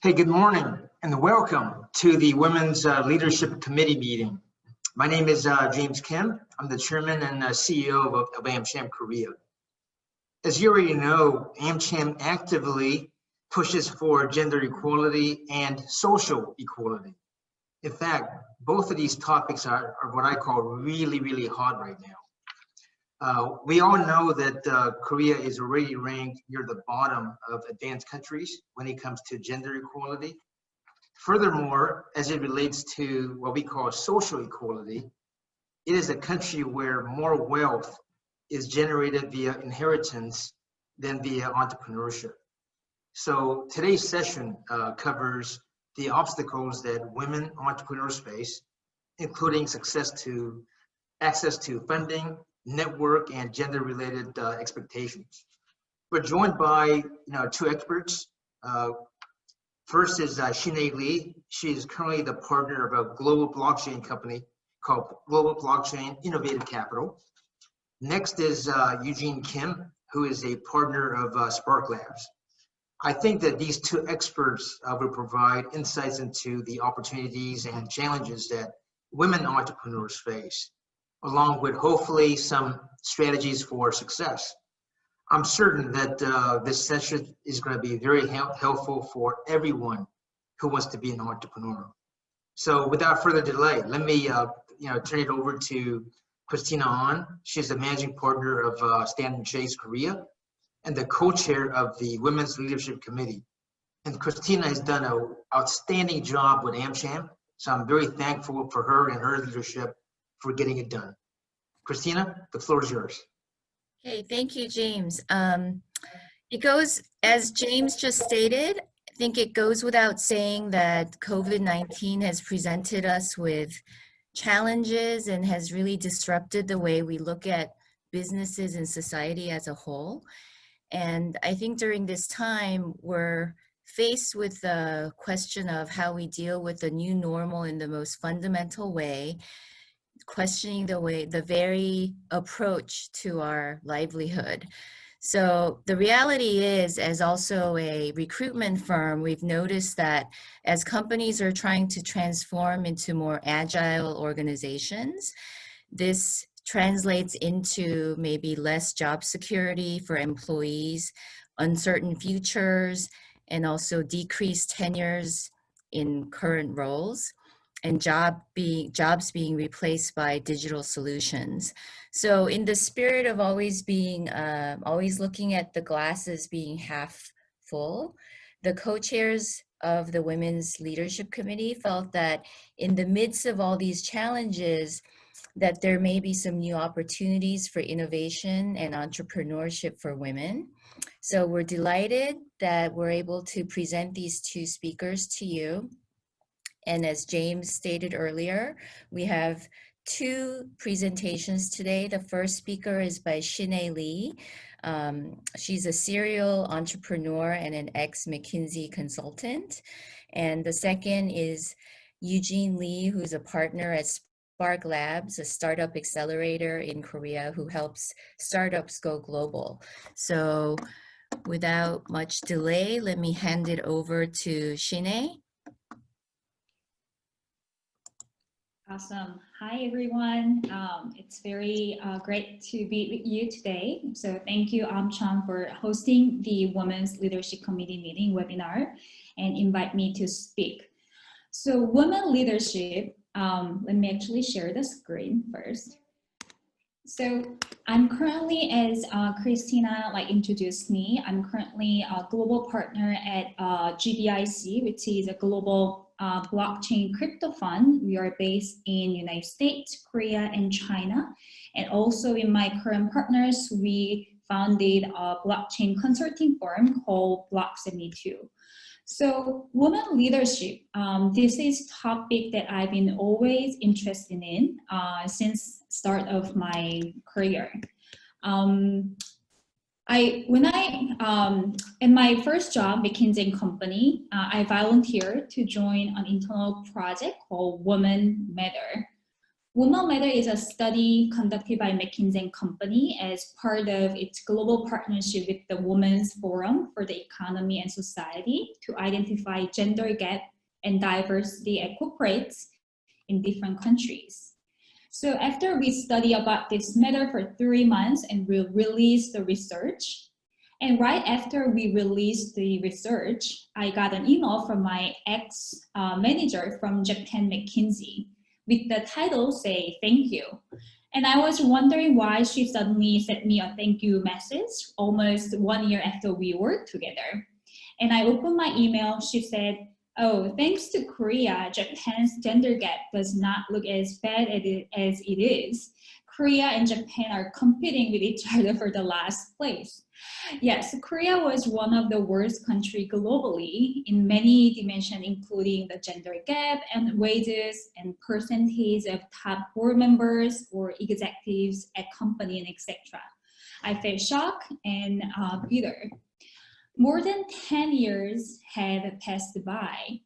Hey, good morning and welcome to the Women's Leadership Committee meeting. My name is James Kim. I'm the chairman and CEO of AMCHAM Korea. As you already know, AMCHAM actively pushes for gender equality and social equality. In fact, both of these topics are what I call really, really hot right now. We all know that Korea is already ranked near the bottom of advanced countries when it comes to gender equality. Furthermore, as it relates to what we call social equality, it is a country where more wealth is generated via inheritance than via entrepreneurship. So today's session covers the obstacles that women entrepreneurs face, including access to funding, network, and gender-related expectations. We're joined by two experts. First is Shinee Lee. She is currently the partner of a global blockchain company called Global Blockchain Innovative Capital. Next is Eugene Kim, who is a partner of Sparklabs. I think that these two experts will provide insights into the opportunities and challenges that women entrepreneurs face, along with hopefully some strategies for success. I'm certain that this session is going to be very helpful for everyone who wants to be an entrepreneur. So without further delay, let me turn it over to Christina Ahn. She's the managing partner of Stanton Chase Korea and the co-chair of the Women's Leadership Committee. And Christina has done an outstanding job with AMCHAM, so I'm very thankful for her and her leadership for getting it done. Christina, the floor is yours. Okay, thank you, James. It goes, as James just stated, I think it goes without saying that COVID-19 has presented us with challenges and has really disrupted the way we look at businesses and society as a whole. And I think during this time, we're faced with the question of how we deal with the new normal in the most fundamental way, questioning the very approach to our livelihood. So the reality is, as also a recruitment firm, we've noticed that as companies are trying to transform into more agile organizations, this translates into maybe less job security for employees, uncertain futures, and also decreased tenures in current roles, and jobs being replaced by digital solutions. So in the spirit of always looking at the glasses being half full, the co-chairs of the Women's Leadership Committee felt that in the midst of all these challenges, that there may be some new opportunities for innovation and entrepreneurship for women. So we're delighted that we're able to present these two speakers to you. And as James stated earlier, we have two presentations today. The first speaker is by Shinee Lee. She's a serial entrepreneur and an ex-McKinsey consultant. And the second is Eugene Lee, who's a partner at Sparklabs, a startup accelerator in Korea who helps startups go global. So without much delay, let me hand it over to Shinee. Awesome. Hi, everyone. It's very great to be with you today. So thank you, AMCHAM, for hosting the Women's Leadership Committee meeting webinar and invite me to speak. So women leadership, let me actually share the screen first. So I'm currently, as Christina introduced me, I'm currently a global partner at GBIC, which is a global blockchain crypto fund. We are based in United States, Korea, and China. And also in my current partners, we founded a blockchain consulting firm called Block72. So women leadership, this is a topic that I've been always interested in since start of my career. In my first job, McKinsey Company, I volunteered to join an internal project called Women Matter. Women Matter is a study conducted by McKinsey & Company as part of its global partnership with the Women's Forum for the Economy and Society to identify gender gap and diversity at corporates in different countries. So after we study about this matter for 3 months and we released the research, and right after we released the research, I got an email from my ex-manager from Japan McKinsey with the title say, "Thank you." And I was wondering why she suddenly sent me a thank you message almost 1 year after we worked together. And I opened my email, she said, "Oh, thanks to Korea, Japan's gender gap does not look as bad as it is. Korea and Japan are competing with each other for the last place." Yes, Korea was one of the worst countries globally in many dimensions, including the gender gap and wages and percentage of top board members or executives at company and etc. I felt shocked and bitter. More than 10 years have passed by.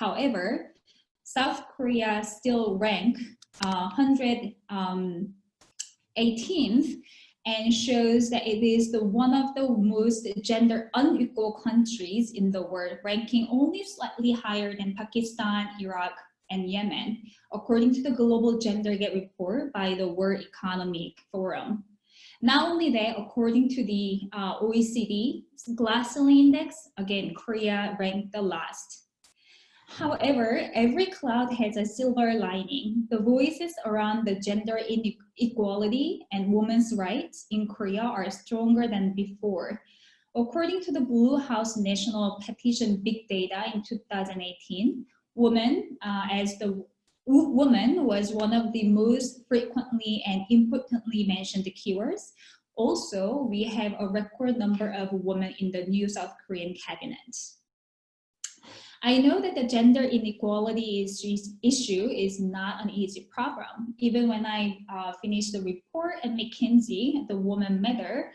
However, South Korea still rank 118th and shows that it is one of the most gender unequal countries in the world, ranking only slightly higher than Pakistan, Iraq, and Yemen, according to the Global Gender Gap Report by the World Economic Forum. Not only that, according to the OECD Glass Ceiling Index, again, Korea ranked the last. However, every cloud has a silver lining. The voices around the gender inequality and women's rights in Korea are stronger than before. According to the Blue House National Petition Big Data in 2018, woman was one of the most frequently and importantly mentioned keywords. Also, we have a record number of women in the new South Korean cabinet. I know that the gender inequality issue is not an easy problem. Even when I finished the report at McKinsey, the Women Matter,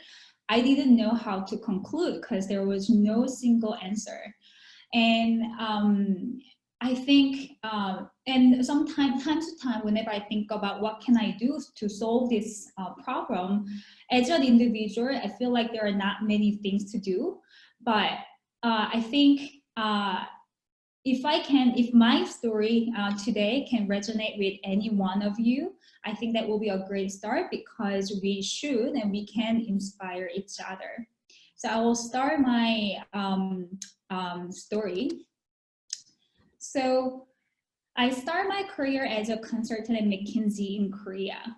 I didn't know how to conclude because there was no single answer. And I think, and sometimes, time to time, whenever I think about what can I do to solve this problem, as an individual, I feel like there are not many things to do. But I think if my story today can resonate with any one of you, I think that will be a great start because we should and we can inspire each other. So I will start my story. So I started my career as a consultant at McKinsey in Korea.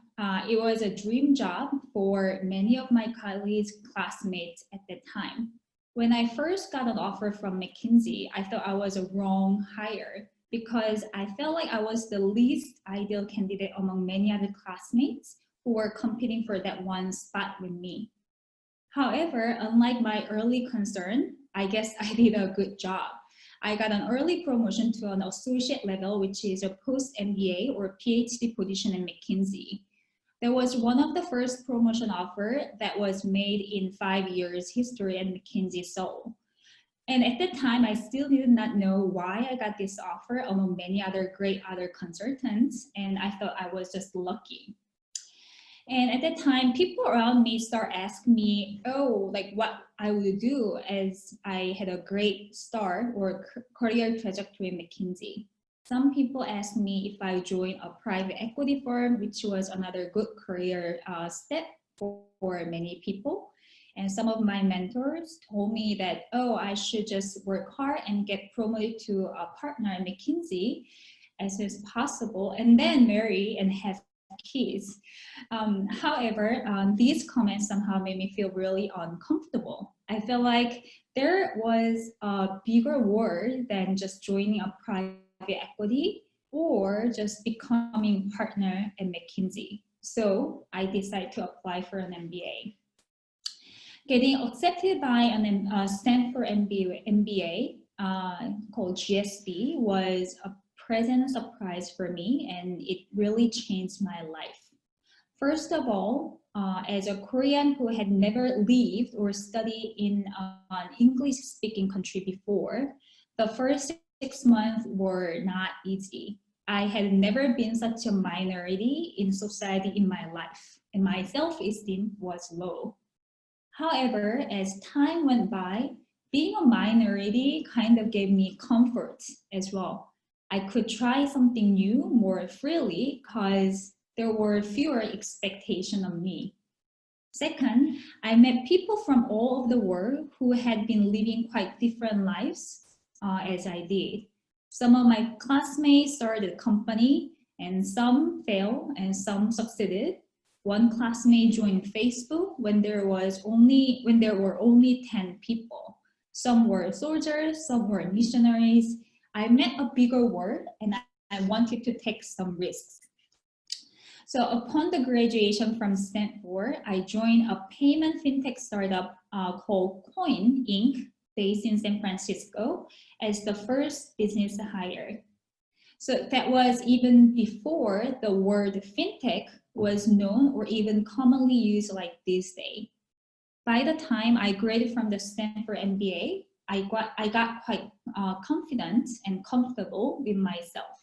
It was a dream job for many of my colleagues, classmates at the time. When I first got an offer from McKinsey, I thought I was a wrong hire because I felt like I was the least ideal candidate among many other classmates who were competing for that one spot with me. However, unlike my early concern, I guess I did a good job. I got an early promotion to an associate level, which is a post-MBA or PhD position in McKinsey. That was one of the first promotion offer that was made in 5 years history at McKinsey Seoul. And at that time, I still did not know why I got this offer among many great other consultants, and I thought I was just lucky. And at that time, people around me start asking me, like what I would do as I had a great start or career trajectory in McKinsey. Some people asked me if I joined a private equity firm, which was another good career step for many people. And some of my mentors told me that, I should just work hard and get promoted to a partner at McKinsey as soon as possible, and then marry and have kids. However, these comments somehow made me feel really uncomfortable. I felt like there was a bigger world than just joining a private equity or just becoming partner at McKinsey. So I decided to apply for an MBA. Getting accepted by a Stanford MBA called GSB was a pleasant surprise for me, and it really changed my life. First of all, as a Korean who had never lived or studied in an English-speaking country before, the first 6 months were not easy. I had never been such a minority in society in my life, and my self-esteem was low. However, as time went by, being a minority kind of gave me comfort as well. I could try something new more freely because there were fewer expectations of me. Second, I met people from all over the world who had been living quite different lives as I did. Some of my classmates started a company, and some failed and some succeeded. One classmate joined Facebook when there were only 10 people. Some were soldiers, some were missionaries. I met a bigger world, and I wanted to take some risks. So upon the graduation from Stanford, I joined a payment fintech startup called Coin Inc., based in San Francisco, as the first business hire. So that was even before the word fintech was known or even commonly used like this day. By the time I graduated from the Stanford MBA, I got quite confident and comfortable with myself.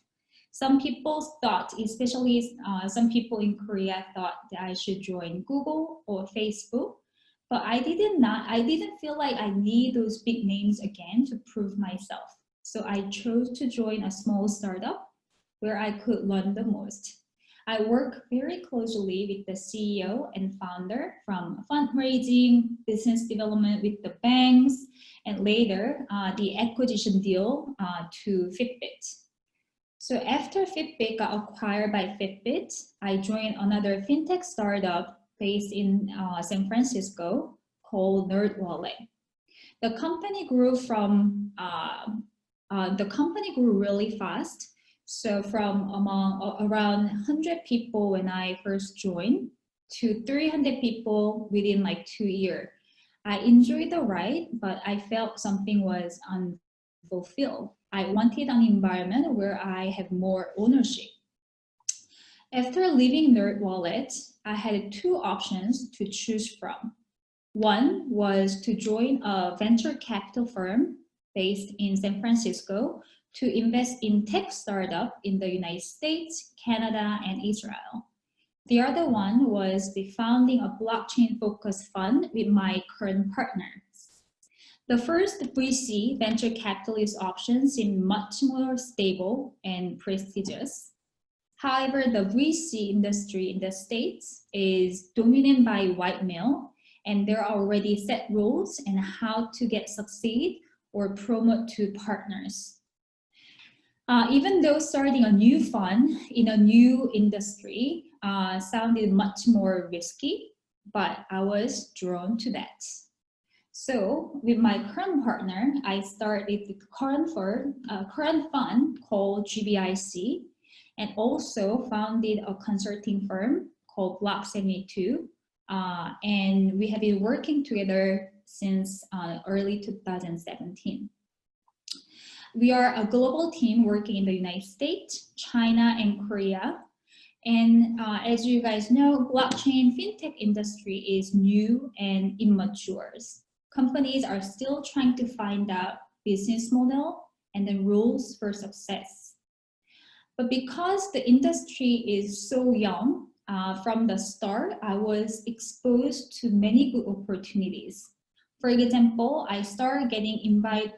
Some people thought, especially some people in Korea thought that I should join Google or Facebook, but I didn't feel like I need those big names again to prove myself. So I chose to join a small startup where I could learn the most. I work very closely with the CEO and founder, from fundraising, business development with the banks, and later the acquisition deal to Fitbit. So after Fitbit got acquired by Fitbit, I joined another fintech startup based in San Francisco called NerdWallet. The company grew really fast. So from around 100 people when I first joined to 300 people within like 2 years. I enjoyed the ride, but I felt something was unfulfilled. I wanted an environment where I have more ownership. After leaving NerdWallet, I had two options to choose from. One was to join a venture capital firm based in San Francisco to invest in tech startup in the United States, Canada, and Israel. The other one was the founding a blockchain-focused fund with my current partners. The first VC venture capitalist option seemed much more stable and prestigious. However, the VC industry in the States is dominated by white male, and there are already set rules on how to get succeed or promote to partners. Even though starting a new fund in a new industry sounded much more risky, but I was drawn to that. So with my current partner, I started the current fund called GBIC, and also founded a consulting firm called Block 72. And we have been working together since early 2017. We are a global team working in the United States, China, and Korea. And as you guys know, blockchain fintech industry is new and immature. Companies are still trying to find out business model and the rules for success. But because the industry is so young, from the start, I was exposed to many good opportunities. For example, I started getting invited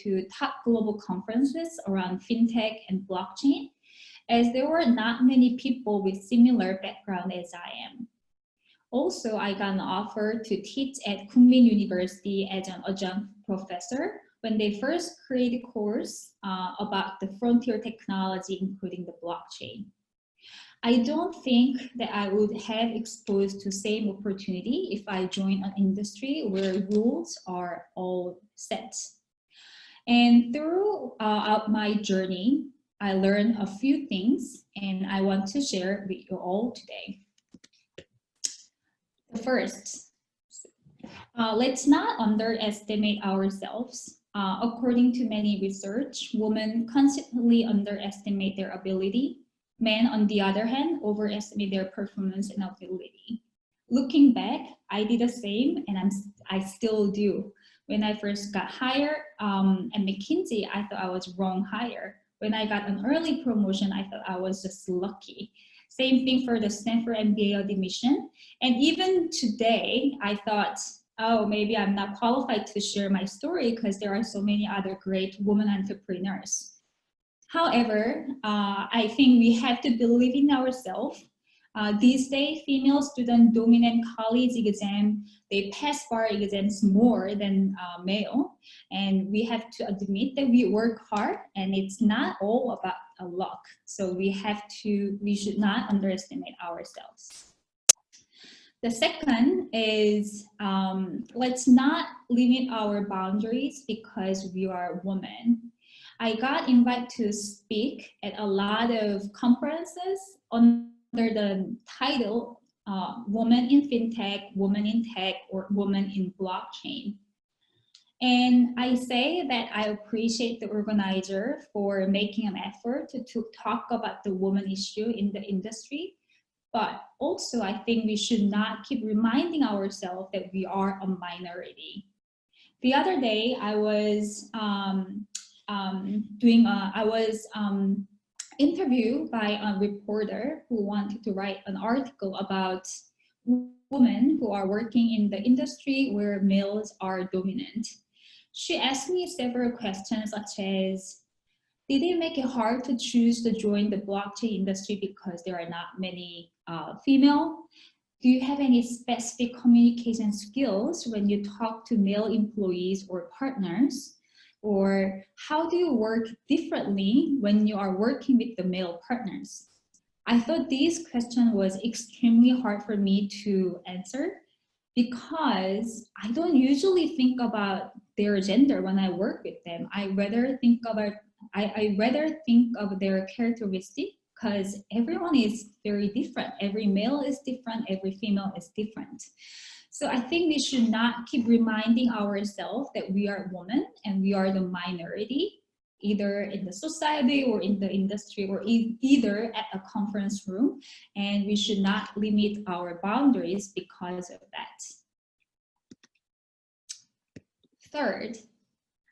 to top global conferences around fintech and blockchain, as there were not many people with similar background as I am. Also, I got an offer to teach at Kookmin University as an adjunct professor when they first created a course about the frontier technology, including the blockchain. I don't think that I would have exposed to same opportunity if I joined an industry where rules are all set. And throughout my journey, I learned a few things, and I want to share with you all today. First, let's not underestimate ourselves. According to many research, women constantly underestimate their ability. Men, on the other hand, overestimate their performance and ability. Looking back, I did the same, and I still do. When I first got hired at McKinsey, I thought I was wrong hire. When I got an early promotion, I thought I was just lucky. Same thing for the Stanford MBA admission. And even today, I thought, oh, maybe I'm not qualified to share my story because there are so many other great women entrepreneurs. However, I think we have to believe in ourselves. These days, female students dominate college exam. They pass bar exams more than male. And we have to admit that we work hard and it's not all about luck. So we should not underestimate ourselves. The second is, let's not limit our boundaries because we are women. I got invited to speak at a lot of conferences under the title Women in FinTech, Women in Tech, or Women in Blockchain. And I say that I appreciate the organizer for making an effort to talk about the woman issue in the industry. But also, I think we should not keep reminding ourselves that we are a minority. The other day, I was interviewed by a reporter who wanted to write an article about women who are working in the industry where males are dominant. She asked me several questions such as, did it make it hard to choose to join the blockchain industry because there are not many female? Do you have any specific communication skills when you talk to male employees or partners? Or how do you work differently when you are working with the male partners? I thought this question was extremely hard for me to answer because I don't usually think about their gender when I work with them. I rather think of their characteristic because everyone is very different. Every male is different, every female is different. So I think we should not keep reminding ourselves that we are women and we are the minority, either in the society or in the industry or either at a conference room. And we should not limit our boundaries because of that. Third,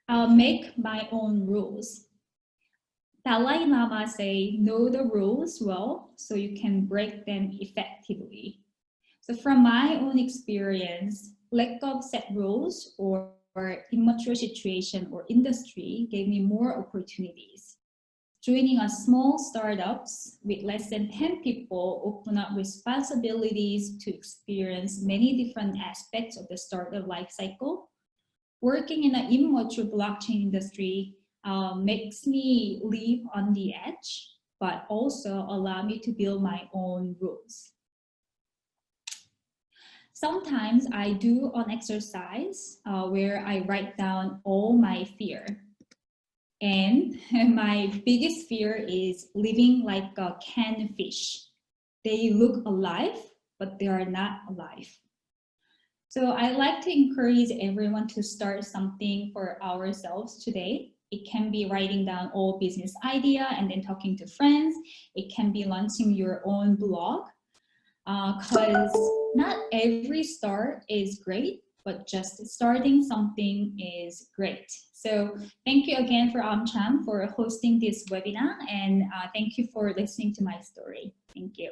I'll make my own rules. Dalai Lama say, know the rules well so you can break them effectively. So from my own experience, lack of set rules or immature situation or industry gave me more opportunities. Joining a small startups with less than 10 people open up responsibilities to experience many different aspects of the startup life cycle. Working in an immature blockchain industry makes me live on the edge, but also allow me to build my own rules. Sometimes I do an exercise where I write down all my fear. And my biggest fear is living like a canned fish. They look alive, but they are not alive. So I like to encourage everyone to start something for ourselves today. It can be writing down all business idea and then talking to friends. It can be launching your own blog. Because not every start is great, but just starting something is great. So thank you again for AMCHAM for hosting this webinar, and thank you for listening to my story. Thank you.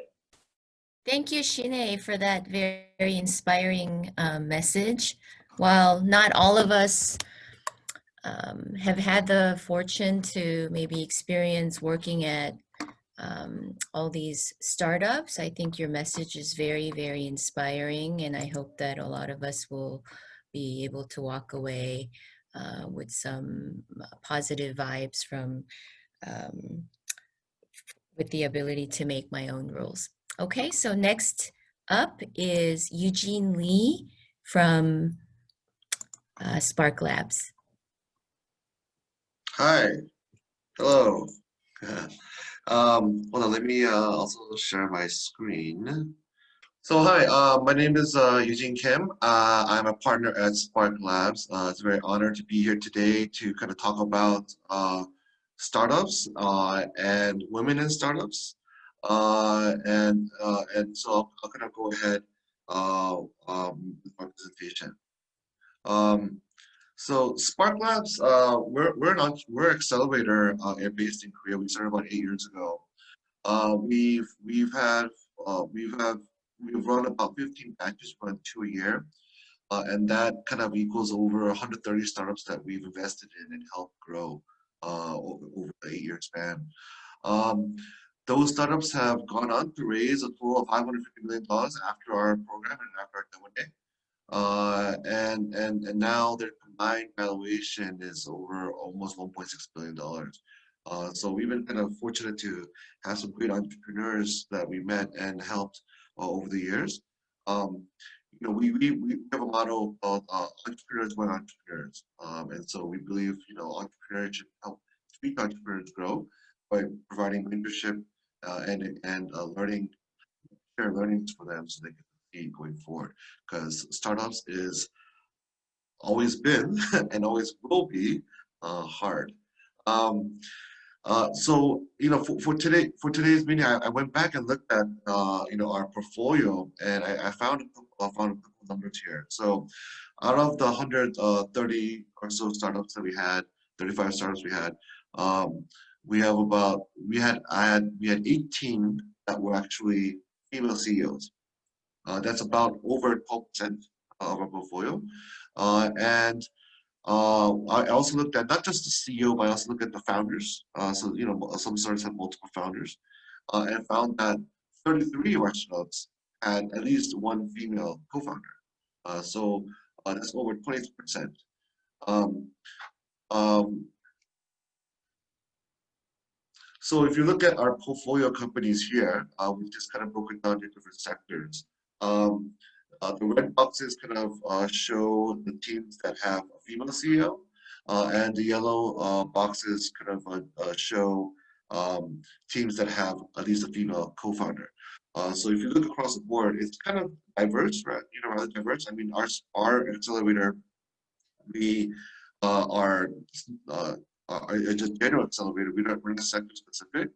Thank you, Shinee, for that very, very inspiring message. While not all of us have had the fortune to maybe experience working at all these startups, I think your message is very, very inspiring, and I hope that a lot of us will be able to walk away with some positive vibes from with the ability to make my own rules. Okay, so next up is Eugene Lee from Sparklabs. Hi, hello. Hold on, let me also share my screen. So hi, my name is Eugene Kim. I'm a partner at Sparklabs. It's a very honor to be here today to kind of talk about startups and women in startups. And so I'll kind of go ahead with my presentation. So Sparklabs, we're an accelerator based in Korea. We started about 8 years ago. We've run about 15 batches, run 2 a year, and that kind of equals over 130 startups that we've invested in and helped grow over the 8-year span. Those startups have gone on to raise a total of $550 million after our program and after our demo day. And now their combined valuation is over almost $1.6 billion. So we've been kind of fortunate to have some great entrepreneurs that we met and helped over the years. We have a motto called entrepreneurs by entrepreneurs. And so we believe, entrepreneurs should help speak entrepreneurs grow by providing mentorship and share learnings for them so they can succeed going forward. Because startups is always been and always will be hard. So for today's meeting, I went back and looked at our portfolio, and I found a couple numbers here. So out of the 130 or so startups that we had, 35 startups we had, we had 18 that were actually female CEOs. That's about over 12% of our portfolio, and I also looked at not just the CEO, but I also looked at the founders. So some startups have multiple founders, and found that 33 of our startups had at least one female co-founder. So that's over 20%. So if you look at our portfolio companies here, we just kind of broken down into different sectors. The red boxes kind of show the teams that have a female CEO, and the yellow boxes kind of show teams that have at least a female co-founder. So if you look across the board, it's kind of diverse, right? Rather diverse. I mean, our accelerator, we are just general accelerator. We're not sector specific.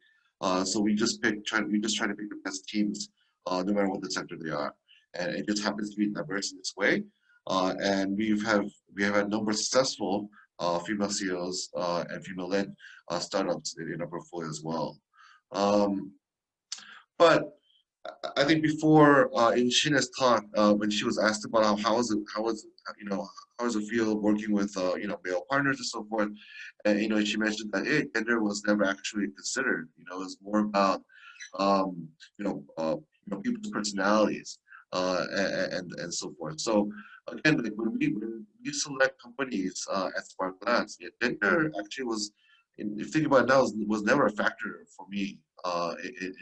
So we just try to pick the best teams, no matter what the sector they are. And it just happens to be diverse in this way. And we have had a number of successful female CEOs and female-led startups in our portfolio as well. But I think before in Shinee's talk, when she was asked about how is it feel working with male partners and so forth, and she mentioned that gender was never actually considered. It was more about people's personalities. And so forth. So again, like when we select companies at Sparklabs, gender actually was, if you think about it now, was never a factor for me in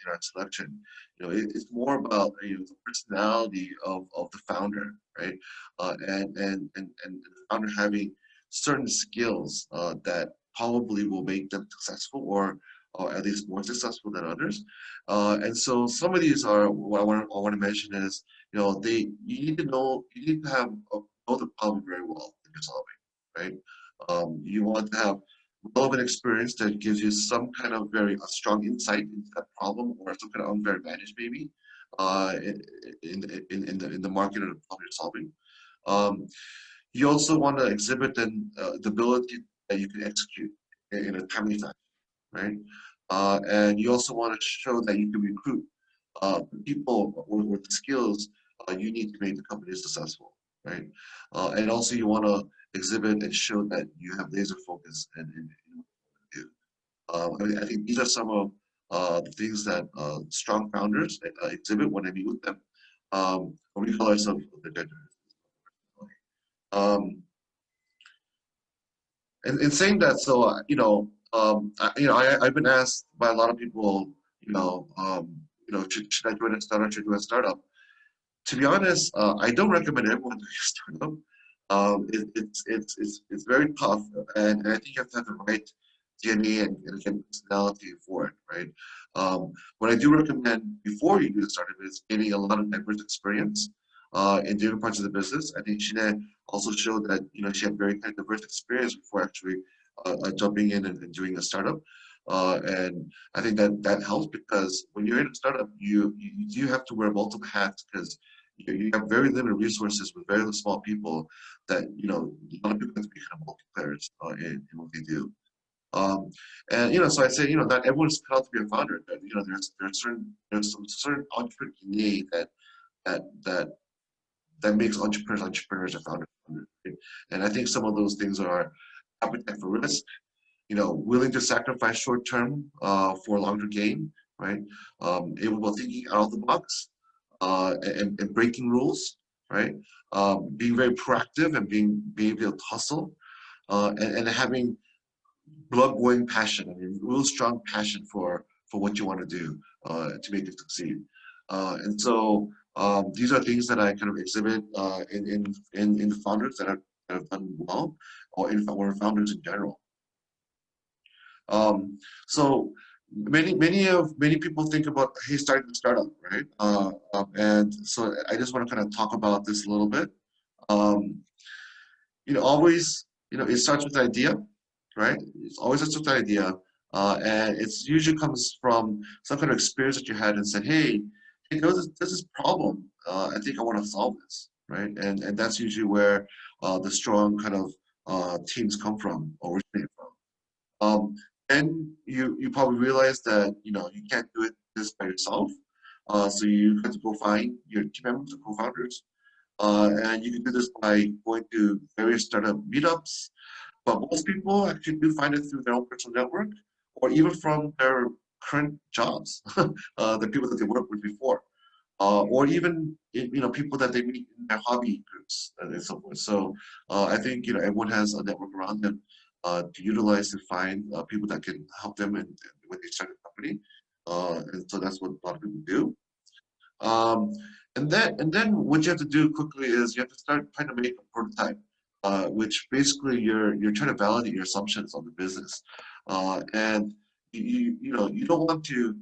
our selection. It's more about the personality of the founder, right? And the founder having certain skills that probably will make them successful, or at least more successful than others. And so some of these are what I want to mention is, you need to know the problem very well that you're solving, right? You want to have relevant experience that gives you some kind of very strong insight into that problem, or some kind of unfair advantage maybe in the market or the problem you're solving. You also want to exhibit the ability that you can execute in a timely fashion, right? And you also want to show that you can recruit people with the skills you need to make the company successful, right? And also you want to exhibit and show that you have laser focus in what you do. I think these are some of the things that strong founders exhibit when I meet with them, regardless of the gender. And in saying that, so I've been asked by a lot of people, should I join a startup? Should I do a startup? To be honest, I don't recommend everyone doing a startup. It's very tough, and I think you have to have the right DNA and personality for it, right? What I do recommend before you do the startup is getting a lot of diverse experience in different parts of the business. I think Shinee also showed that she had very kind of diverse experience before actually jumping in and doing a startup. And I think that helps, because when you're in a startup, you do have to wear multiple hats, because you have very limited resources with very small people that, a lot of people have to be kind of multiplayers in what they do. So I say, not everyone's cut out to be a founder. There's some certain entrepreneur DNA that makes entrepreneurs and founders. Right? And I think some of those things are appetite for risk, willing to sacrifice short term for long-term gain, right? Able to thinking out of the box and breaking rules, right? Being very proactive and being able to hustle and having blood-boiling passion, real strong passion for what you want to do to make it succeed. And so these are things that I kind of exhibit in the founders that have done well, or founders in general. So many people think about, hey, starting a startup, right? And so I just want to kind of talk about this a little bit. Always, it starts with an idea, right? It's always starts with an idea, and it's usually comes from some kind of experience that you had and said, hey, there's this problem. I think I want to solve this, right? And that's usually where the strong kind of teams come from, or originate from. And you probably realize that you can't do this by yourself, so you have to go find your team members, or co-founders, and you can do this by going to various startup meetups. But most people actually do find it through their own personal network, or even from their current jobs, the people that they worked with before, or even people that they meet in their hobby groups and so forth. So I think everyone has a network around them to utilize and find people that can help them when they start a company, and so that's what a lot of people do. And then what you have to do quickly is you have to start trying to make a prototype, which basically you're trying to validate your assumptions on the business, and you don't want to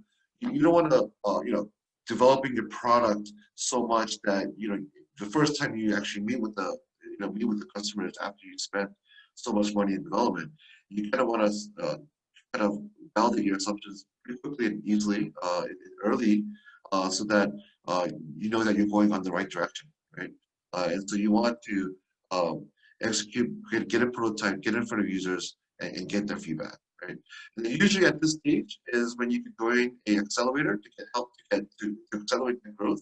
developing your product so much that the first time you actually meet with the customers after you spend so much money in development, you kind of want to kind of validate your assumptions pretty quickly and easily early, so that you know that you're going on the right direction, right? And so you want to execute, get a prototype, get in front of users, and get their feedback, right? And then usually at this stage is when you can join an accelerator to help to accelerate the growth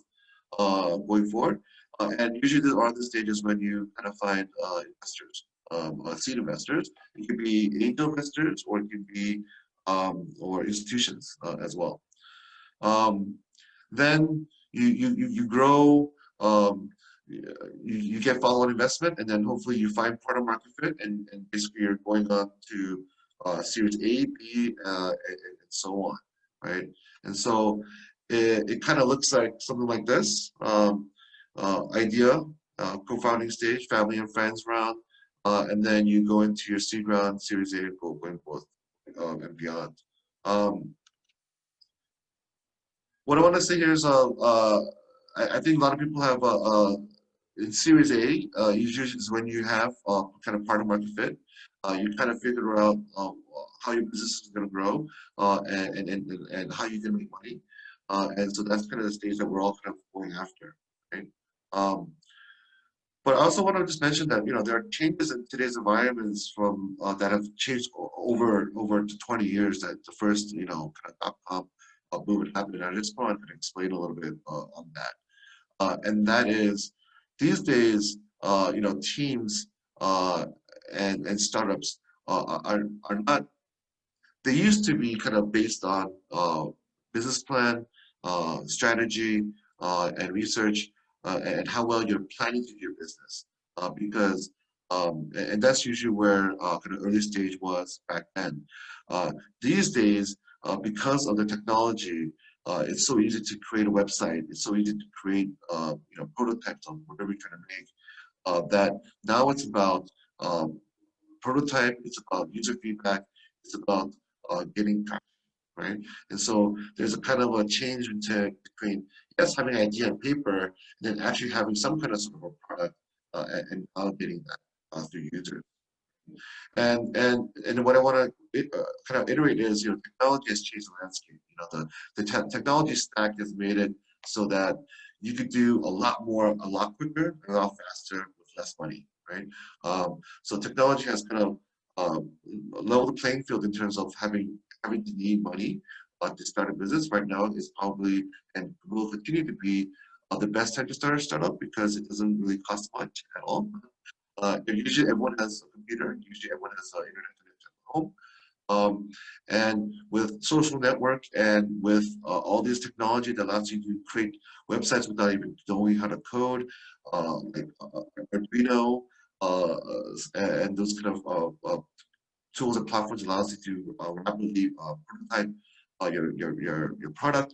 going forward. And usually there are the stages when you kind of find investors, seed investors. It could be angel investors, or it could be or institutions as well. Then you grow, you get follow-on investment, and then hopefully you find product market fit, and basically you're going on to Series A, B, and so on, right? And so it kind of looks like something like this. Idea, co-founding stage, family and friends round, and then you go into your seed round, Series A, going forth, and beyond. What I want to say here is, I think a lot of people have in Series A, usually is when you have kind of product market fit. You kind of figure out how your business is going to grow, and how you're going to make money. And so that's kind of the stage that we're all kind of going after, right? But I also want to just mention that there are changes in today's environments from that have changed over to 20 years. That the first kind of dot-com boom would happen. And I just want to explain a little bit on that. And that is, these days, teams and startups are not. They used to be kind of based on business plan, strategy, and research, and how well you're planning to do your business. Because and that's usually where kind of early stage was back then. These days, because of the technology, it's so easy to create a website. It's so easy to create prototypes of whatever you're trying to make. That now it's about prototype. It's about user feedback. It's about getting traction, right? And so there's a kind of a change between yes, having an idea on paper, and then actually having some kind of sort of a product and validating that through users. And what I want to kind of iterate is, technology has changed the landscape. The technology stack has made it so that you could do a lot more, a lot quicker, and a lot faster with less money, right? So technology has kind of leveled the playing field in terms of having to need money to start a business. Right now is probably and will continue to be the best time to start a startup because it doesn't really cost much at all. Usually everyone has a computer. Usually everyone has internet connection at home. And with social network and with all this technology that allows you to create websites without even knowing how to code, like Arduino, and those kind of tools and platforms allows you to rapidly prototype your product.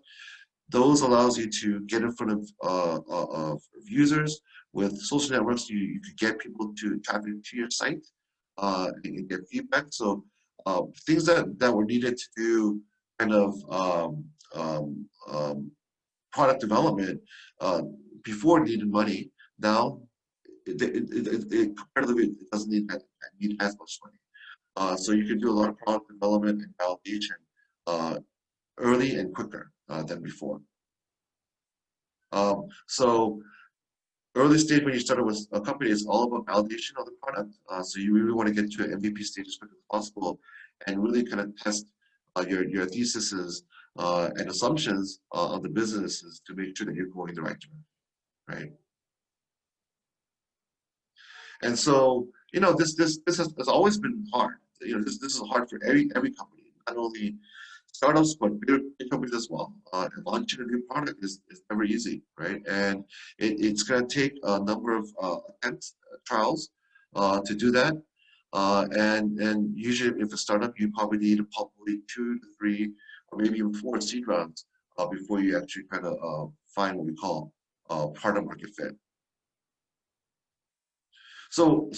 Those allows you to get in front of users. With social networks, you could get people to tap into your site and get feedback. So things that were needed to do kind of product development before it needed money. Now, comparatively, it doesn't need as much money. So you can do a lot of product development and validation early and quicker than before. So early stage when you started with a company is all about validation of the product. So you really want to get to an MVP stage as quick as possible and really kind of test your theses and assumptions on the businesses to make sure that you're going the right direction, right? And so, you know, this has always been hard. You know, this is hard for every company, not only startups, but big companies as well. And launching a new product is never easy, right? And it's going to take a number of attempts, trials to do that. And usually, if a startup, you probably need probably 2 to 3 or maybe even 4 seed rounds before you actually kind of find what we call product market fit. So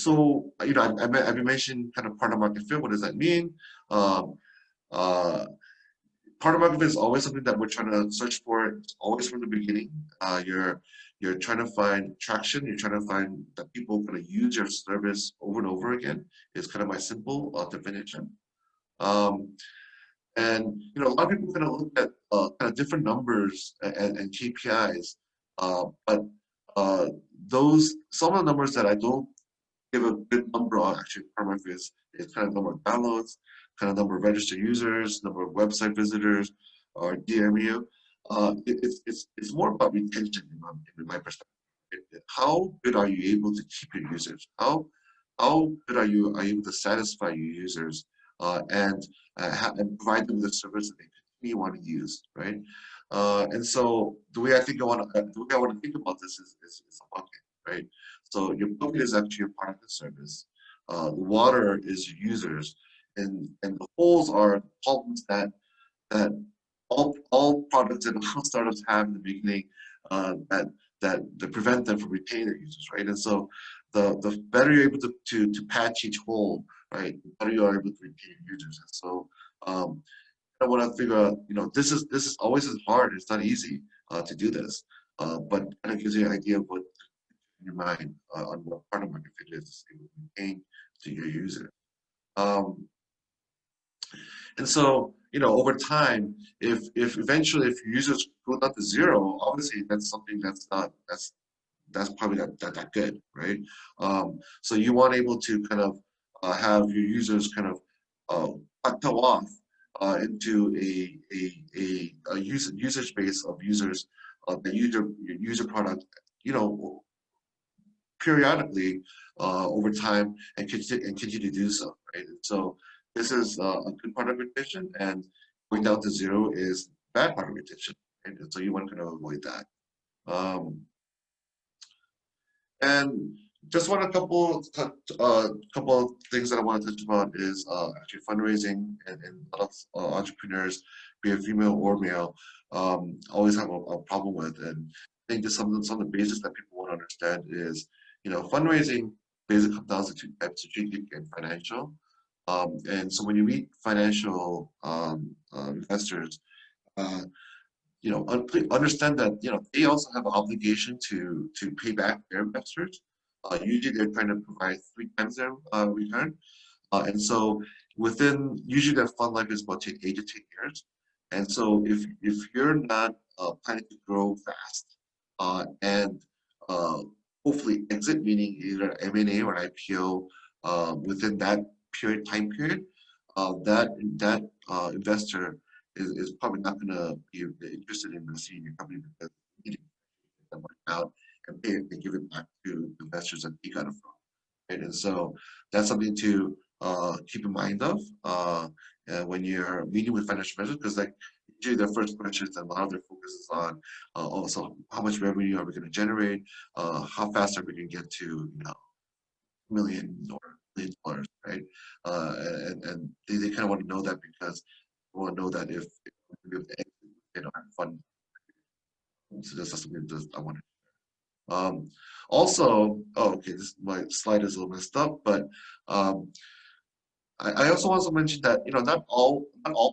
you know, I've mentioned kind of product market fit. What does that mean? Product market fit is always something that we're trying to search for. It's always from the beginning. You're trying to find traction. You're trying to find that people are going to use your service over and over again. It's kind of my simple definition. And you know, a lot of people kind of look at kind of different numbers and KPIs, but some of the numbers that I don't give a good number on actually product market fit is kind of number of downloads, kind of number of registered users, number of website visitors, or DMU. It's more about retention in my perspective. How good are you able to keep your users? How good are you able to satisfy your users and provide them with the service that they want to use, right? And so the way I want to think about this is a bucket, right? So your bucket is actually your product and service. The water is your users. And the holes are problems that all products and all startups have in the beginning that prevent them from retaining their users, right? And so the better you're able to patch each hole, right, the better you are able to retain users. And so I want to figure out, you know, this is always hard. It's not easy to do this, but kind of gives you an idea of what in your mind on what product market fit is retain to your user. And so, you know, over time, if eventually if users go down to 0, obviously that's something that's probably not that good, right? So you want able to kind of have your users kind of plateau off into a usage base of users that use your user product, you know, periodically over time and continue to do so, right? And so this is a good part of retention, and going down to 0 is bad part of retention, right? And so you want to kind of avoid that. And just want a couple of things that I want to touch about is actually fundraising, and a lot of entrepreneurs, be it female or male, always have a problem with. And I think just some of the basics that people want to understand is, you know, fundraising basically comes down to 2 types: strategic and financial. And so when you meet financial investors, you know, understand that, you know, they also have an obligation to pay back their investors. Usually they're trying to provide 3 times their return. And so usually their fund life is about 8 to 10 years. And so if you're not planning to grow fast, and hopefully exit, meaning either M&A or IPO within that time period, that investor is probably not going to be interested in investing in your company because you need to get that money out and pay it and give it back to investors that he got it from. Right? And so that's something to keep in mind of when you're meeting with financial investors, because like usually their first questions and a lot of their focus is on also how much revenue are we going to generate, how fast are we going to get to million or $1 million, right? And they kind of want to know that because they want to know that if they don't have fun. So that's something that I want to. Also, okay, my slide is a little messed up, but I also want to mention that not all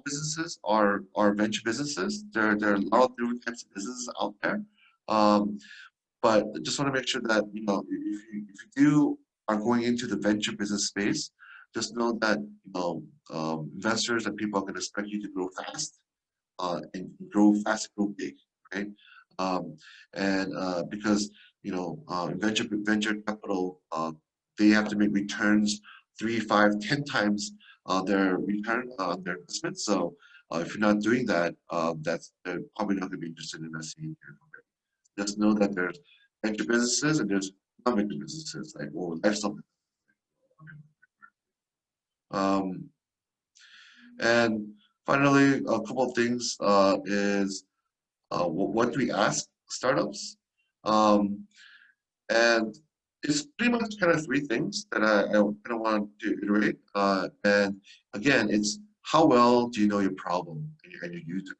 businesses are venture businesses. There are a lot of different types of businesses out there, but I just want to make sure that if you do are going into the venture business space, just know that investors and people are going to expect you to grow fast and grow fast, grow big, right? Because venture capital, they have to make returns 3, 5, 10 times their return on their investment. So if you're not doing that, they're probably not going to be interested in investing in your company. Just know that there's venture businesses and there's non-venture businesses, like lifestyle. And finally, a couple of things is what do we ask startups? And it's pretty much kind of 3 things that I kind of want to iterate. And again, it's how well do you know your problem and your user?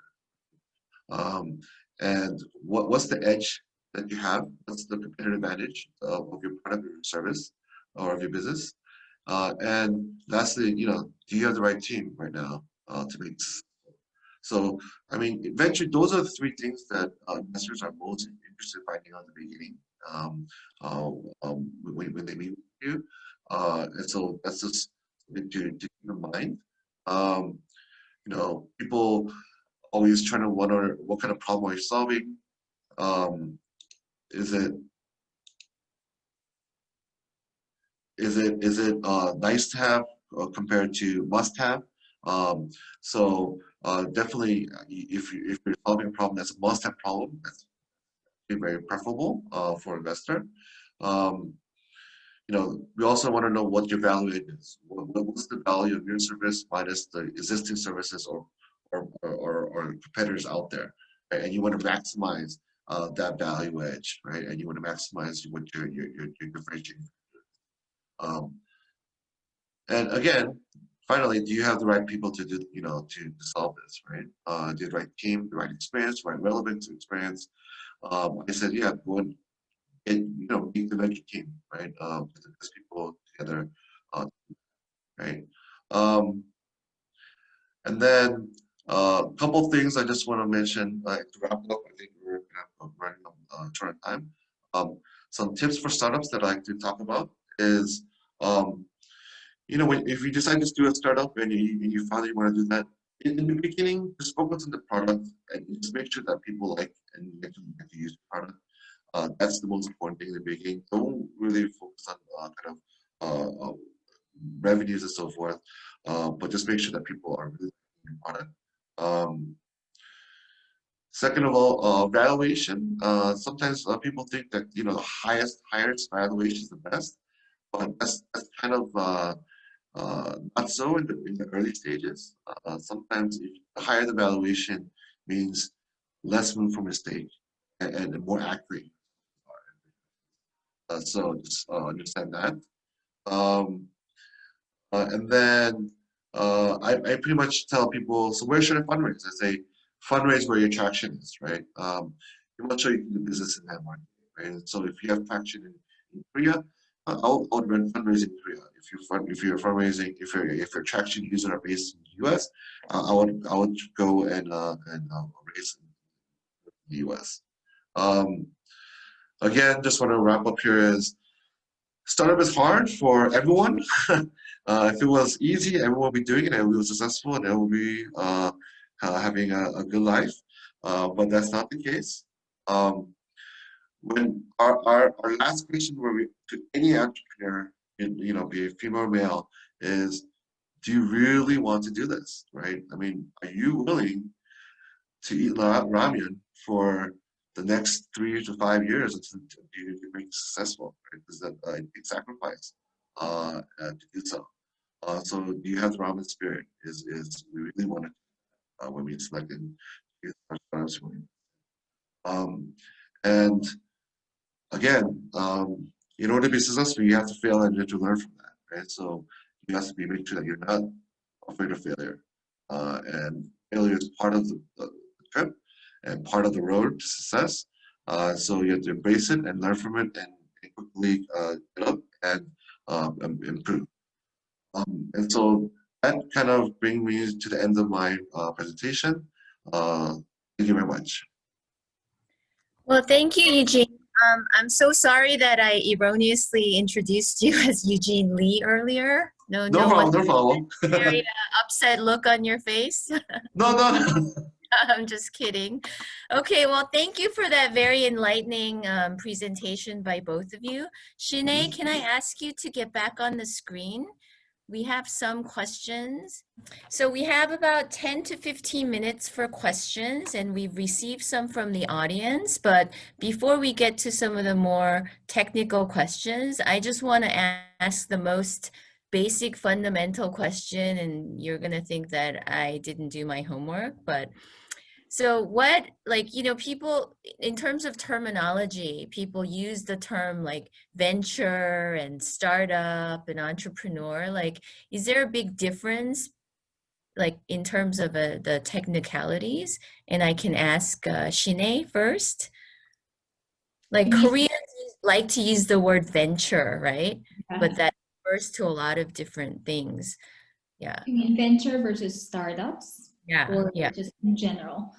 And what's the edge that you have? What's the competitive advantage of your product or your service or of your business? And lastly, do you have the right team right now to make this? So, I mean, venture, those are the 3 things that investors are most interested in finding out at the beginning when they meet with you. And so that's just something to keep in mind. People always trying to wonder what kind of problem are you solving? Is it nice to have compared to must have? So definitely, if you're solving a problem that's a must-have problem, that's very preferable for an investor. We also want to know what your value is. What's the value of your service minus the existing services or competitors out there, right? And you want to maximize that value edge, right? And you want to maximize what your differentiating. And again, finally, do you have the right people to do, to solve this, right? Do the right team, the right experience, right relevance experience. I said, yeah, go and meet the venture team, right? Put the best people together, right? And then a couple of things I just want to mention to wrap up. I think we're running short on time. Some tips for startups that I like to talk about is, if you decide to do a startup and you finally want to do that, in the beginning, just focus on the product and just make sure that people like and get to use the product. That's the most important thing in the beginning. Don't really focus on kind of revenues and so forth, but just make sure that people are really using the product. Second of all, valuation. Sometimes people think that the highest valuation is the best, but that's kind of not so in the early stages. Sometimes the higher the valuation means less room for mistake and more accurate. So just understand that. And then I pretty much tell people, so where should I fundraise? I say, fundraise where your traction is, right? You want to show you can do business in that market, right? So if you have traction in Korea, I would run fundraising in Korea. If you're fundraising, if your traction users are based in the US, I would go and raise in the US. Again, just want to wrap up here is startup is hard for everyone. If it was easy, everyone would be doing it, and everyone was successful, and everyone would be having a good life. But that's not the case. when our last question where we to any entrepreneur, be a female or male, is do you really want to do this, right? I mean, are you willing to eat ramen for the next 3 to 5 years until you make it successful, right? Is that a big sacrifice to do so? So do you have the ramen spirit? Is we really want to when we selected startups. And again, in order to be successful, you have to fail and you have to learn from that, right? So you have to make sure that you're not afraid of failure. And failure is part of the trip and part of the road to success. So you have to embrace it and learn from it and quickly get up and improve. And so that kind of brings me to the end of my presentation. Thank you very much. Well, thank you, Eugene. I'm so sorry that I erroneously introduced you as Eugene Lee earlier. No problem. very upset look on your face. No. I'm just kidding. Okay, well, thank you for that very enlightening presentation by both of you. Shinee, can I ask you to get back on the screen? We have some questions. So we have about 10 to 15 minutes for questions, and we've received some from the audience. But before we get to some of the more technical questions, I just want to ask the most basic fundamental question, and you're going to think that I didn't do my homework, but so what, people, in terms of terminology, people use the term like venture and startup and entrepreneur. Like, is there a big difference, like in terms of the technicalities? And I can ask Shinee first. Like Koreans like to use the word venture, right? But that refers to a lot of different things. Yeah. You mean venture versus startups? Yeah. Or yeah. just in general?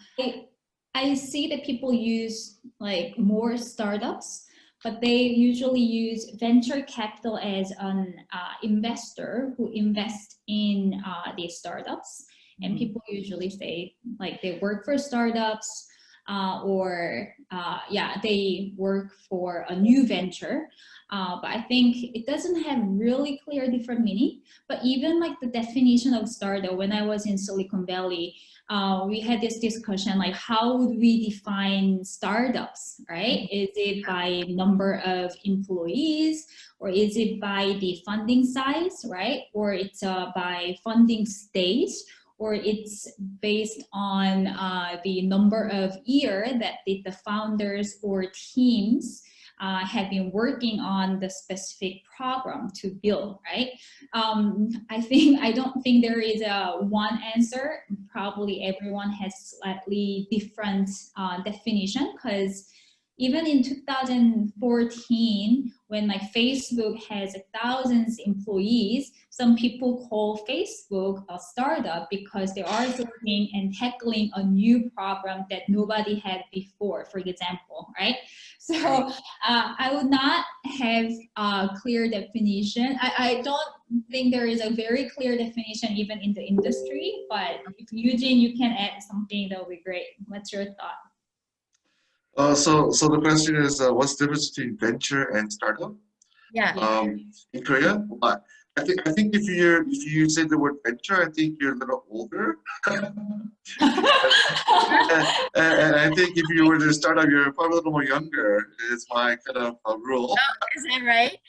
I see that people use like more startups, but they usually use venture capital as an investor who invests in these startups. And people usually say like they work for startups or they work for a new venture. But I think it doesn't have really clear different meaning. But even like the definition of startup, when I was in Silicon Valley, we had this discussion like how would we define startups, right? Is it by number of employees, or is it by the funding size, right? Or it's by funding stage, or it's based on the number of years that the founders or teams have been working on the specific program to build, right? I don't think there is a one answer. Probably everyone has slightly different definition, because even in 2014, when like Facebook has thousands employees, some people call Facebook a startup because they are working and tackling a new problem that nobody had before, for example, right? So I would not have a clear definition. I don't think there is a very clear definition even in the industry, but if Eugene, you can add something, that would be great. What's your thought? So the question is, what's the difference between venture and startup? Yeah. In Korea, I think if you say the word venture, I think you're a little older. and I think if you were to start up, you're probably a little more younger. Is my kind of rule. Oh, is that right?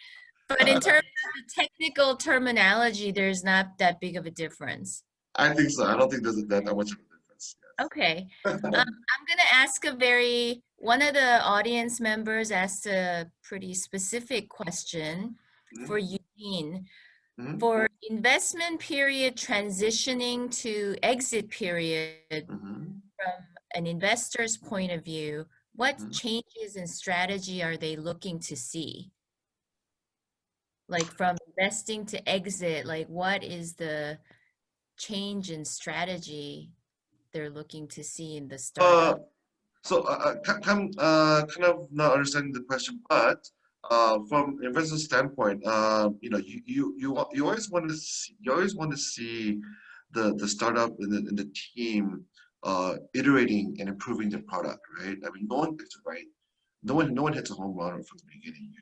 But in terms of the technical terminology, there's not that big of a difference. I think so. I don't think there's that much of a difference. Yes. Okay. I'm going to ask one of the audience members asked a pretty specific question for Eugene. For investment period transitioning to exit period, from an investor's point of view, what changes in strategy are they looking to see? Like from investing to exit, like what is the change in strategy they're looking to see in the startup? Kind of not understanding the question, but from investor standpoint, you always want to see the startup and the team iterating and improving the product, right? I mean, no one gets it right. no one hits a home run from the beginning,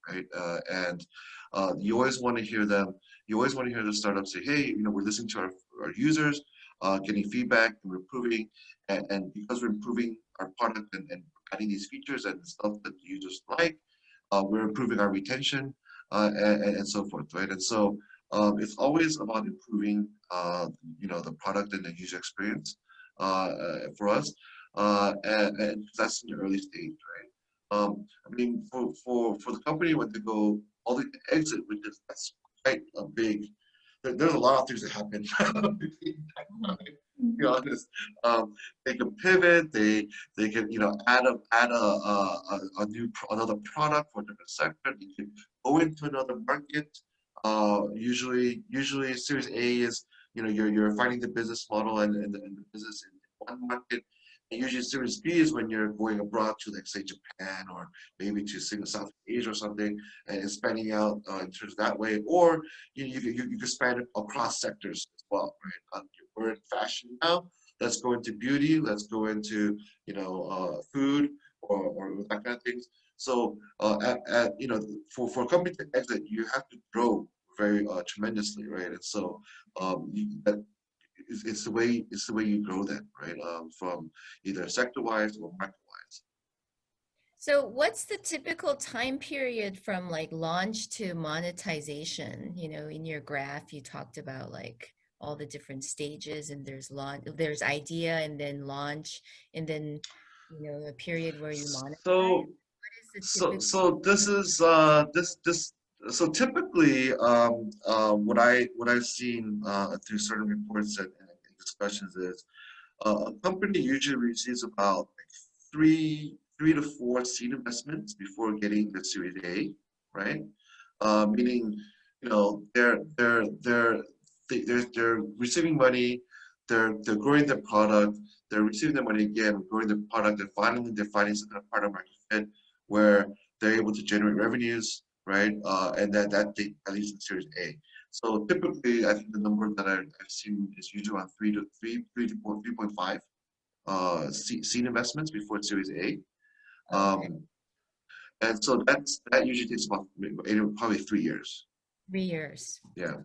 right? You always want to hear them. You always want to hear the startup say, "Hey, we're listening to our users, getting feedback, and we're improving, and because we're improving our product and adding these features and stuff that the users like, we're improving our retention, and so forth, right?" And so it's always about improving, the product and the user experience for us, and that's in the early stage, right? I mean, for the company when they go all the way to exit, which is that's quite a big. There's a lot of things that happen between that time, to be honest. They can pivot. They can add another product for a different sector. They can go into another market. Usually Series A is you're finding the business model and the business in one market. And usually Series B is when you're going abroad to, like, say, Japan or maybe to South Asia or something, and expanding out in terms of that way. Or you can span it across sectors as well, right? We're in fashion now. Let's go into beauty. Let's go into food or that kind of things. So for a company to exit, you have to grow very tremendously, right? And so it's the way you grow that, right? From either sector-wise or market-wise. So what's the typical time period from like launch to monetization? In your graph, you talked about like all the different stages, and there's idea and then launch, and then, a period where you monetize. So What is the typical? so this is this so typically what I've seen through certain reports and discussions is a company usually receives about three to four seed investments before getting the Series A, right? Meaning, they're receiving money, they're growing their product, they're receiving their money again, growing the product, and finally they're finding some kind of product market fit where they're able to generate revenues, right? And that leads to Series A. So typically, I think the number that I've seen is usually around 3.5 seed investments before Series A. And so that usually takes about probably 3 years. 3 years. Yeah.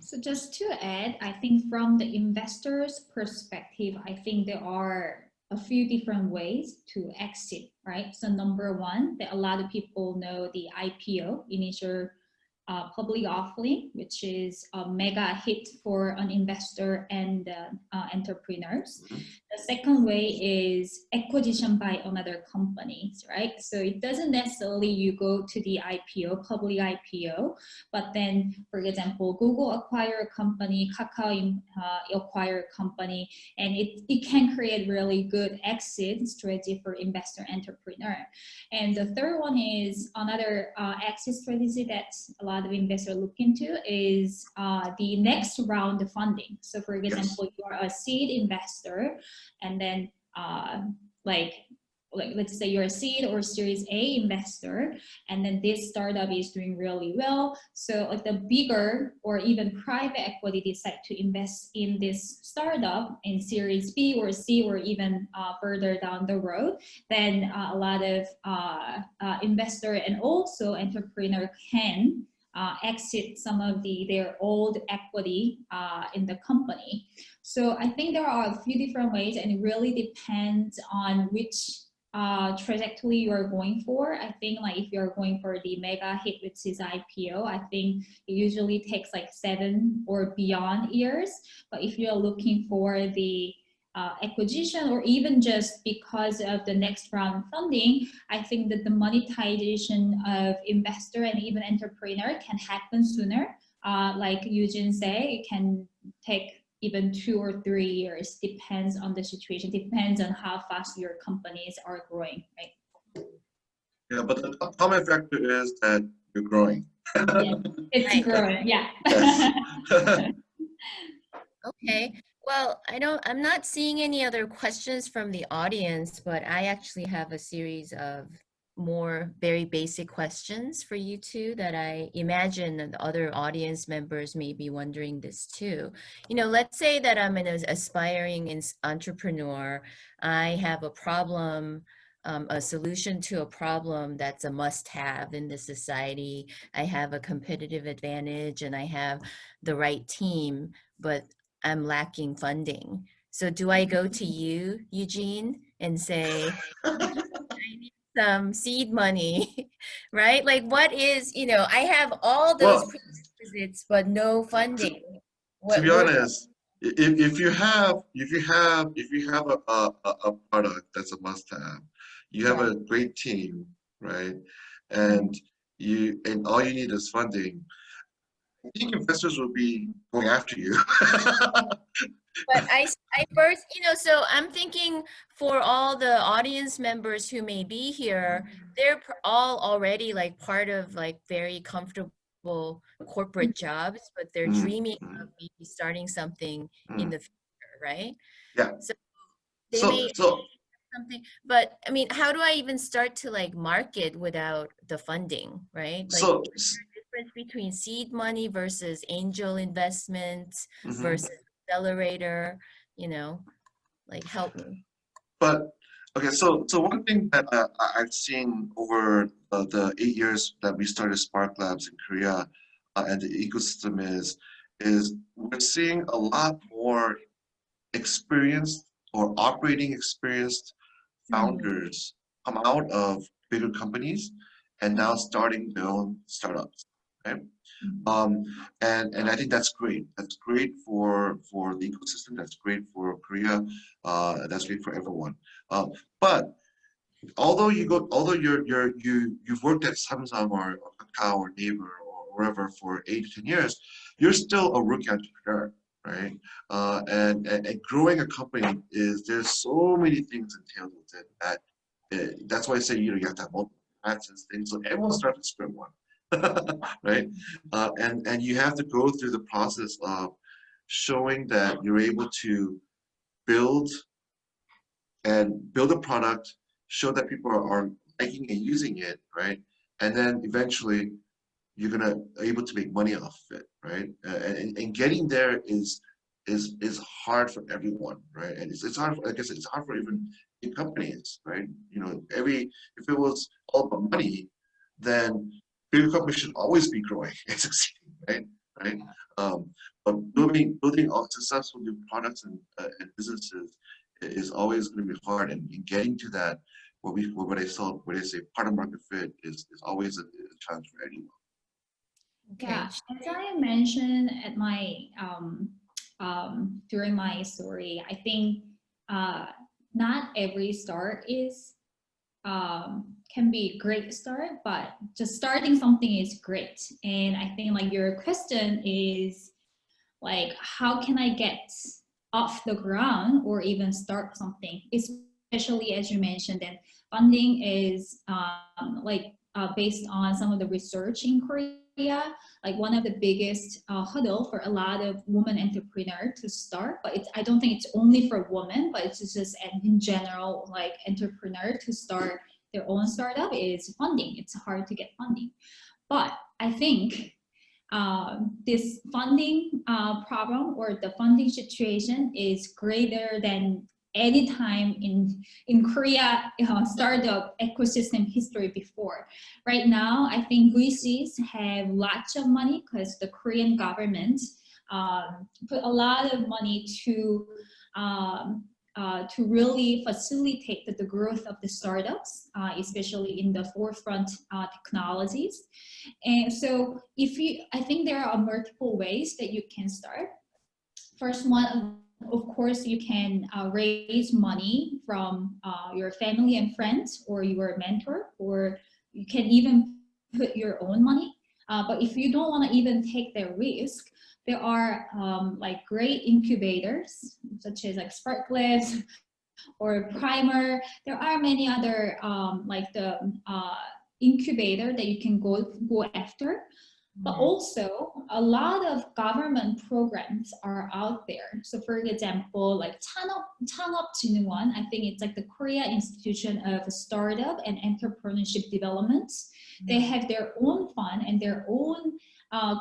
So just to add, I think from the investor's perspective, I think there are a few different ways to exit, right? So number one, that a lot of people know the IPO, initial public offering, which is a mega hit for an investor and entrepreneurs. Mhm. The second way is acquisition by another company, right? So it doesn't necessarily you go to the IPO, public IPO, but then, for example, Google acquire a company, Kakao acquire a company, and it can create really good exit strategy for investor entrepreneur. And the third one is another exit strategy that a lot of investors look into is the next round of funding. So for example, you are a seed investor, and then like let's say you're a seed or Series A investor, and then this startup is doing really well. So like the bigger or even private equity decide to invest in this startup in Series B or C or even further down the road, then a lot of investor and also entrepreneur can exit some of their old equity in the company. So I think there are a few different ways, and it really depends on which trajectory you're going for. I think like if you're going for the mega hit, which is IPO, I think it usually takes like 7 or beyond years. But if you're looking for the acquisition, or even just because of the next round funding, I think that the monetization of investor and even entrepreneur can happen sooner. Like Eugene said, it can take even 2 or 3 years, depends on the situation, depends on how fast your companies are growing, right? Yeah, but the common factor is that you're growing. Yeah, it's growing, yeah. Yes. Okay. Well, I'm not seeing any other questions from the audience, but I actually have a series of more very basic questions for you two that I imagine that the other audience members may be wondering this too. Let's say that I'm an aspiring entrepreneur. I have a problem a solution to a problem that's a must-have in this society. I have a competitive advantage and I have the right team, but I'm lacking funding. So do I go to you, Eugene, and say, I need some seed money, right? Like what is, I have all those Well, prerequisites, but no funding. to be Where honest, if you have a product that's a must-have, you have right. a great team, right? And all you need is funding. I think investors will be going after you. But I first, so I'm thinking for all the audience members who may be here, they're all already like part of like very comfortable corporate jobs, but they're Mm, dreaming mm, of maybe starting something in mm. the future, right? Yeah. So they So may so something, but I mean, how do I even start to like market without the funding, right? Like so. difference between seed money versus angel investments Mhm. versus accelerator, you know, like help me. But okay, so one thing that I've seen over the 8 years that we started Sparklabs in Korea and the ecosystem is we're seeing a lot more experienced or operating experienced Mm, founders come out of bigger companies and now starting their own startups. Right? Um, and I think that's great. That's great for the ecosystem. That's great for Korea. That's great for everyone. But although you've worked at Samsung or Kakao or Naver or wherever for 8 to 10 years, you're still a rookie entrepreneur, right? And growing a company there's so many things entailed with it that that's why I say you have to have multiple hats and things. So everyone starts at square one, right? And you have to go through the process of showing that you're able to build build a product, show that people are liking and using it, right? And then eventually you're gonna able to make money off of it, right? And getting there is hard for everyone, right? And it's hard. Like I said, it's hard for even big companies, right? If it was all about money, then bigger companies should always be growing and succeeding, right? Right. But building all successful new products and businesses is always going to be hard, and getting to that what I say product market fit is always a challenge for anyone. okay. Yeah, as I mentioned at my during my story, I think not every start is can be a great start, but just starting something is great. And I think like your question is like, how can I get off the ground or even start something? Especially as you mentioned that funding is based on some of the research in Korea, like one of the biggest hurdle for a lot of women entrepreneurs to start. But I don't think it's only for women, but it's just in general, like entrepreneur to start their own startup is funding. It's hard to get funding. But I think this funding problem or the funding situation is greater than any time in Korea startup ecosystem history before. Right now, I think VCs have lots of money because the Korean government put a lot of money to really facilitate the growth of the startups, especially in the forefront technologies. And so I think there are multiple ways that you can start. First one, of course, you can raise money from your family and friends or your mentor, or you can even put your own money. But if you don't want to even take the risk, there are like great incubators, such as like Sparklabs or Primer. There are many other like the incubator that you can go after. But also, a lot of government programs are out there. So for example, like 창업진흥원, I think it's like the Korea Institution of Startup and Entrepreneurship Development. They have their own fund and their own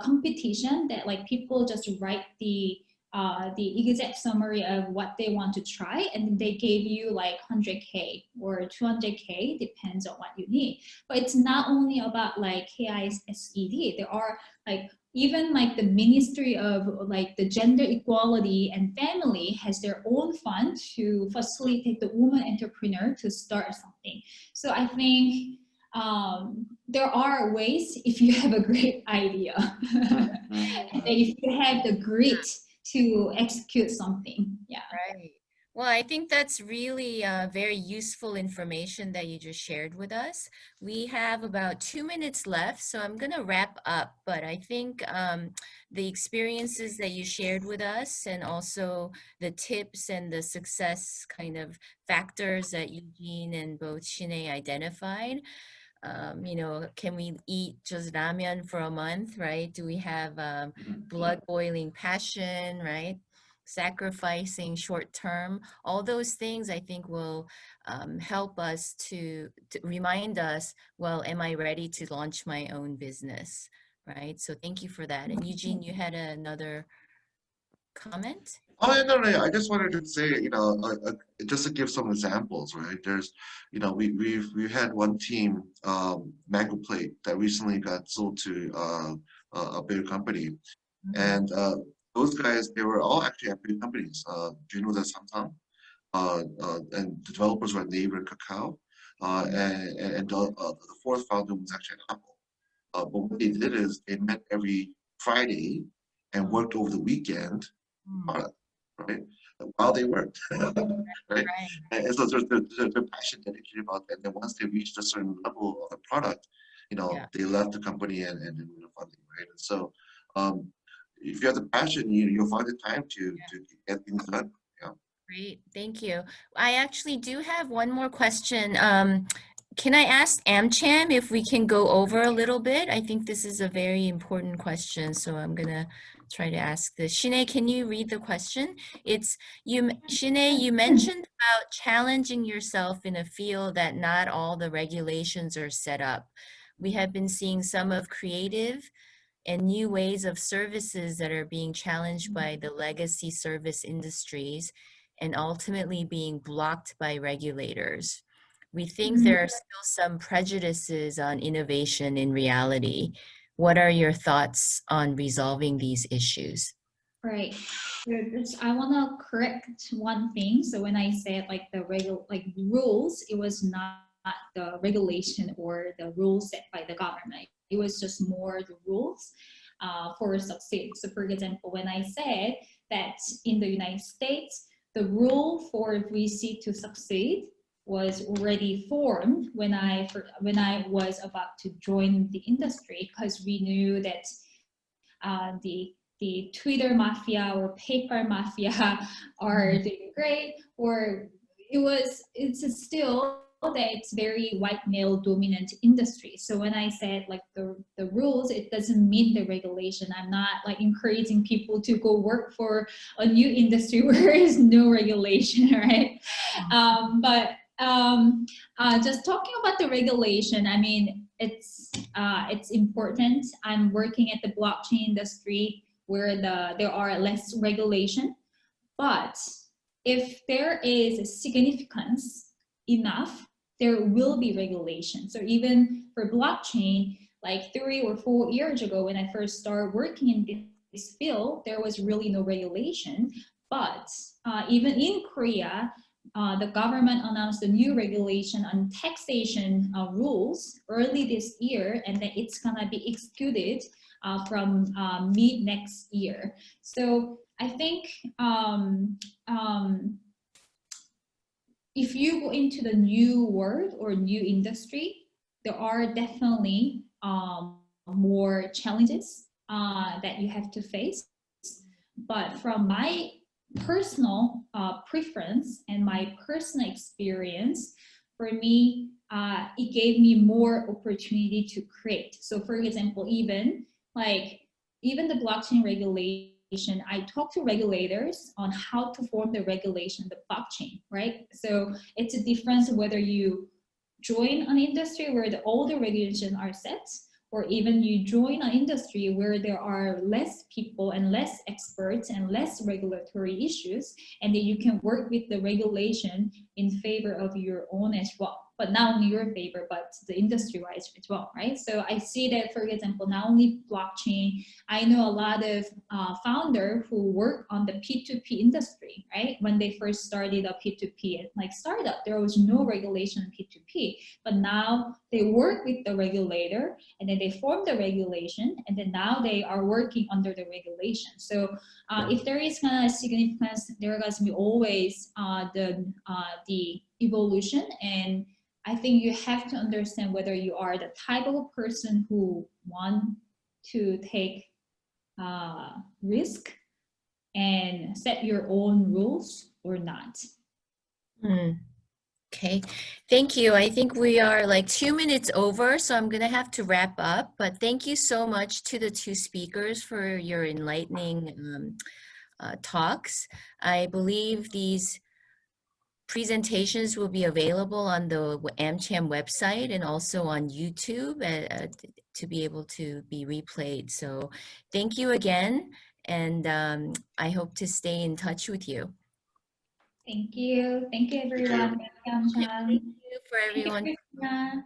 competition that like people just write the the exact summary of what they want to try, and they gave you like 100K or 200K, depends on what you need. But it's not only about like KISED. There are like even like the Ministry of like the Gender Equality and Family has their own fund to facilitate the woman entrepreneur to start something. So I think there are ways if you have a great idea, and if you have the grit to execute something. Yeah. Right. Well, I think that's really very useful information that you just shared with us. We have about 2 minutes left, so I'm going to wrap up. But I think the experiences that you shared with us and also the tips and the success kind of factors that Eugene and both Shinee identified, you know, can we eat just ramen for a month, right? Do we have blood boiling passion, right? Sacrificing short term, all those things I think will help us to remind us, well, am I ready to launch my own business, right? So thank you for that. And Eugene, you had another comment? Oh, yeah, no, no, yeah. I just wanted to say, just to give some examples, right? There's, we've had one team, Mango Plate, that recently got sold to a bigger company, and those guys, they were all actually at big companies. Do you know that Samsung? And the developers were Naver and Kakao, and the fourth founder was actually at Apple. But what they did is they met every Friday and worked over the weekend, right? While they worked, right? And so they're passionate, dedicated about it. And then once they reached a certain level of the product, they left the company and then went funding, right? And so, if you have the passion, you'll find the time to get things done. Yeah. Great, thank you. I actually do have one more question. Can I ask AMCHAM if we can go over a little bit? I think this is a very important question, so I'm gonna try to ask this. Shinee, can you read the question? It's Shinee, you mentioned about challenging yourself in a field that not all the regulations are set up. We have been seeing some of creative and new ways of services that are being challenged by the legacy service industries and ultimately being blocked by regulators. We think there are still some prejudices on innovation in reality. What are your thoughts on resolving these issues? Right. I want to correct one thing. So when I said like the rules, it was not the regulation or the rules set by the government. It was just more the rules for succeed. So for example, when I said that in the United States, the rule for VC to succeed was already formed when I was about to join the industry, because we knew that the Twitter mafia or PayPal mafia are doing great, or it's still that it's very white male dominant industry. So when I said like the rules, it doesn't mean the regulation. I'm not like encouraging people to go work for a new industry where there is no regulation, right? Just talking about the regulation, I mean, it's important. I'm working at the blockchain industry where there are less regulation, but if there is significance enough, there will be regulation. So even for blockchain, like 3 or 4 years ago, when I first started working in this field, there was really no regulation. But even in Korea, the government announced a new regulation on taxation rules early this year, and then it's gonna be executed from mid next year. So I think if you go into the new world or new industry, there are definitely more challenges that you have to face. But from my personal preference and my personal experience, for me, it gave me more opportunity to create. So for example, even the blockchain regulation, I talk to regulators on how to form the regulation, the blockchain, right? So it's a difference whether you join an industry where all the regulations are set, or even you join an industry where there are less people and less experts and less regulatory issues, and then you can work with the regulation in favor of your own as well. But not only your favor, but the industry-wise as well, right? So I see that, for example, not only blockchain, I know a lot of founders who work on the P2P industry, right? When they first started a P2P like startup, there was no regulation in P2P, but now they work with the regulator, and then they form the regulation, and then now they are working under the regulation. So if there is kind of significance, there is going to be always the evolution, and I think you have to understand whether you are the type of person who want to take risk and set your own rules or not. Okay, thank you. I think we are like 2 minutes over, so I'm gonna have to wrap up, but thank you so much to the two speakers for your enlightening talks. I believe these presentations will be available on the AMCHAM website and also on YouTube to be able to be replayed. So thank you again, and I hope to stay in touch with you. Thank you. Thank you, everyone. Thank you, AMCHAM. Thank you for everyone. Thank you, Christina.